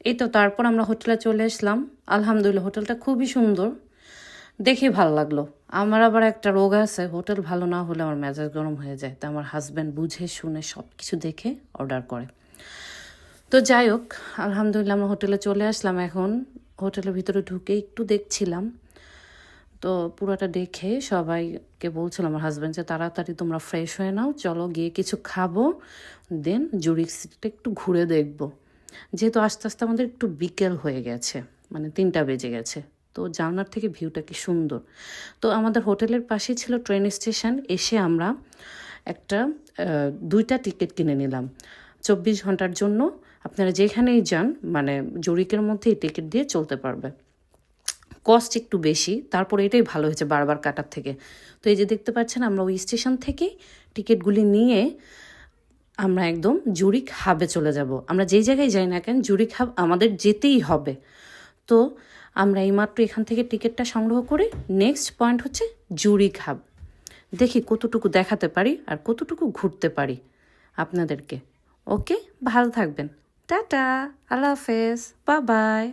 এই তো তারপর আমরা হোটেলে চলে আসলাম। আলহামদুলিল্লাহ হোটেলটা খুবই সুন্দর, দেখে ভালো লাগলো। আমার আবার একটা রোগ আছে, হোটেল ভালো না হলে আমার মেজাজ গরম হয়ে যায়। তা আমার হাজব্যান্ড বুঝে শুনে সব কিছু দেখে অর্ডার করে। তো যাই হোক, আলহামদুলিল্লাহ আমরা হোটেলে চলে আসলাম। এখন হোটেলের ভিতরে ঢুকে একটু দেখছিলাম, তো পুরোটা দেখে সবাইকে বলছিলাম আমার হাজব্যান্ড যে তাড়াতাড়ি তোমরা ফ্রেশ হয়ে নাও, চলো গিয়ে কিছু খাবো, দেন জুরিক সিটিটা একটু ঘুরে দেখবো। যেহেতু আস্তে আস্তে আমাদের একটু বিকেল হয়ে গেছে, মানে 3টা বেজে গেছে। তো জানলার থেকে ভিউটা কি সুন্দর। তো আমাদের হোটেলের পাশেই ছিল ট্রেন স্টেশন। এসে আমরা একটা 2টা টিকিট কিনে নিলাম 24 ঘন্টার জন্য। আপনারা যেখানেই যান মানে জুরিকের মধ্যে এই টিকিট দিয়ে চলতে পারবে। কস্ট একটু বেশি, তারপর এটাই ভালো হয়েছে বারবার কাটার থেকে। তো এই যে দেখতে পাচ্ছেন আমরা ওই স্টেশন থেকেই টিকিটগুলি নিয়ে আমরা একদম জুরিক হাবে চলে যাব। আমরা যেই জায়গায় যাই না কেন জুরিক হাব আমাদের যেতেই হবে। তো আমরা এইমাত্র এখান থেকে টিকিটটা সংগ্রহ করে নেক্সট পয়েন্ট হচ্ছে জুরিক হাব। দেখি কতটুকু দেখাতে পারি আর কতটুকু ঘুরতে পারি আপনাদেরকে। ওকে, ভালো থাকবেন। টাটা, আল্লাহ হাফেজ, বাই বাই।